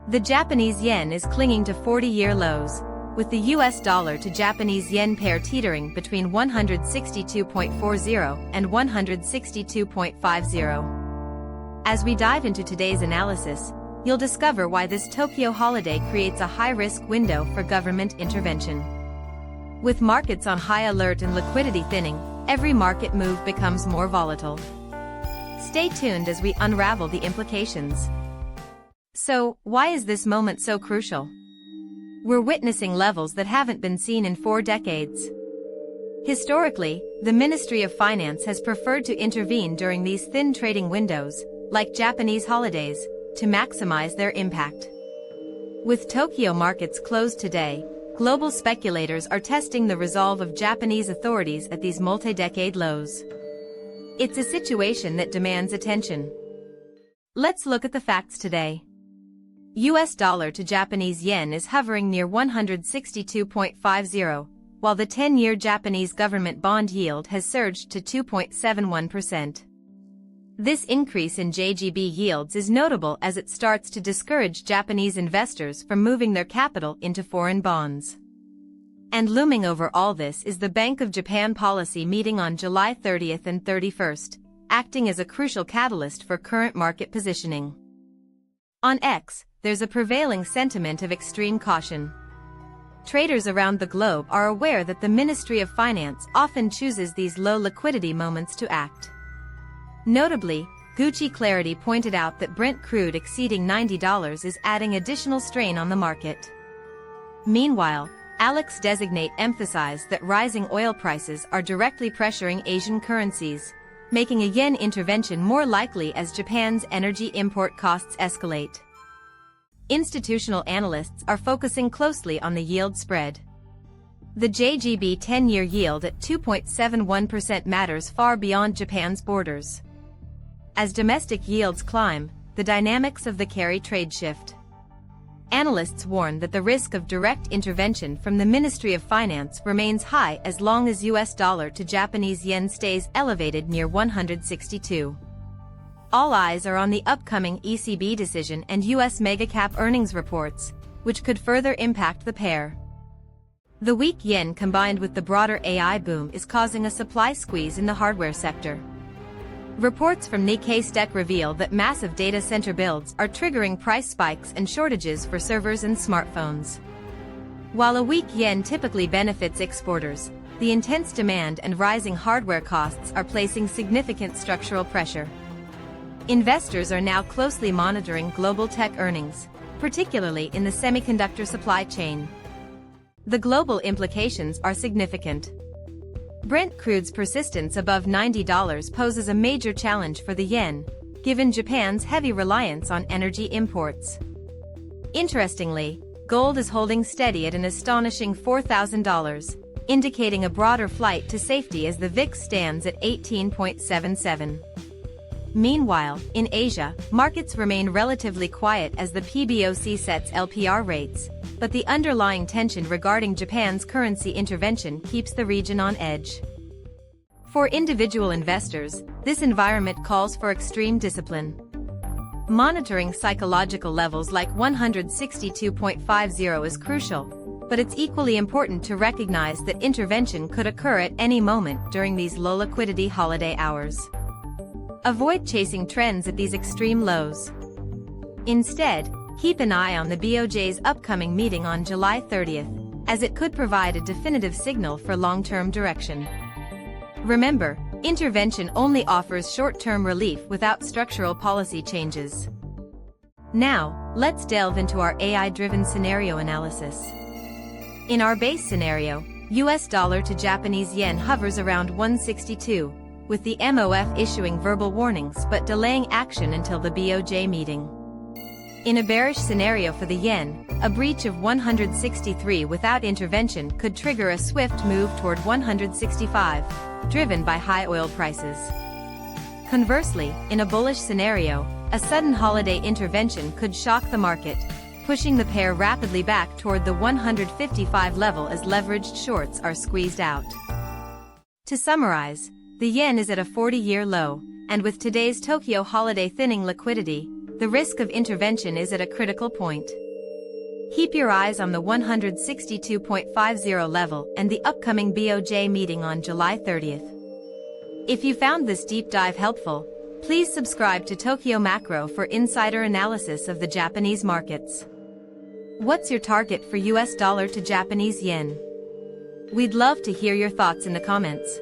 The Japanese yen is clinging to 40-year lows, with the US dollar to Japanese yen pair teetering between 162.40 and 162.50. As we dive into today's analysis, you'll discover why this Tokyo holiday creates a high-risk window for government intervention. With markets on high alert and liquidity thinning, every market move becomes more volatile. Stay tuned as we unravel the implications. So, why is this moment so crucial? We're witnessing levels that haven't been seen in 4 decades. Historically, the Ministry of Finance has preferred to intervene during these thin trading windows, like Japanese holidays, to maximize their impact. With Tokyo markets closed today, global speculators are testing the resolve of Japanese authorities at these multi-decade lows. It's a situation that demands attention. Let's look at the facts today. US dollar to Japanese yen is hovering near 162.50, while the 10-year Japanese government bond yield has surged to 2.71%. This increase in JGB yields is notable as it starts to discourage Japanese investors from moving their capital into foreign bonds. And looming over all this is the Bank of Japan policy meeting on July 30th and 31st, acting as a crucial catalyst for current market positioning. On X, there's a prevailing sentiment of extreme caution. Traders around the globe are aware that the Ministry of Finance often chooses these low liquidity moments to act. Notably, Gucci Clarity pointed out that Brent crude exceeding $90 is adding additional strain on the market. Meanwhile, Alex Designate emphasized that rising oil prices are directly pressuring Asian currencies, making a yen intervention more likely as Japan's energy import costs escalate. Institutional analysts are focusing closely on the yield spread. The JGB 10-year yield at 2.71% matters far beyond Japan's borders. As domestic yields climb, the dynamics of the carry trade shift. Analysts warn that the risk of direct intervention from the Ministry of Finance remains high as long as US dollar to Japanese yen stays elevated near 162. All eyes are on the upcoming ECB decision and US megacap earnings reports, which could further impact the pair. The weak yen combined with the broader AI boom is causing a supply squeeze in the hardware sector. Reports from Nikkei Stock reveal that massive data center builds are triggering price spikes and shortages for servers and smartphones. While a weak yen typically benefits exporters, the intense demand and rising hardware costs are placing significant structural pressure. Investors are now closely monitoring global tech earnings, particularly in the semiconductor supply chain. The global implications are significant. Brent crude's persistence above $90 poses a major challenge for the yen, given Japan's heavy reliance on energy imports. Interestingly, gold is holding steady at an astonishing $4,000, indicating a broader flight to safety as the VIX stands at 18.77. Meanwhile, in Asia, markets remain relatively quiet as the PBOC sets LPR rates, but the underlying tension regarding Japan's currency intervention keeps the region on edge. For individual investors, this environment calls for extreme discipline. Monitoring psychological levels like 162.50 is crucial, but it's equally important to recognize that intervention could occur at any moment during these low liquidity holiday hours. Avoid chasing trends at these extreme lows. Instead, keep an eye on the BOJ's upcoming meeting on July 30th, as it could provide a definitive signal for long-term direction. Remember, intervention only offers short-term relief without structural policy changes. Now, let's delve into our AI-driven scenario analysis. In our base scenario, US dollar to Japanese yen hovers around 162. With the MOF issuing verbal warnings but delaying action until the BOJ meeting. In a bearish scenario for the yen, a breach of 163 without intervention could trigger a swift move toward 165, driven by high oil prices. Conversely, in a bullish scenario, a sudden holiday intervention could shock the market, pushing the pair rapidly back toward the 155 level as leveraged shorts are squeezed out. To summarize, the yen is at a 40-year low, and with today's Tokyo holiday thinning liquidity, the risk of intervention is at a critical point. Keep your eyes on the 162.50 level and the upcoming BOJ meeting on July 30th. If you found this deep dive helpful, please subscribe to Tokyo Macro for insider analysis of the Japanese markets. What's your target for US dollar to Japanese yen? We'd love to hear your thoughts in the comments.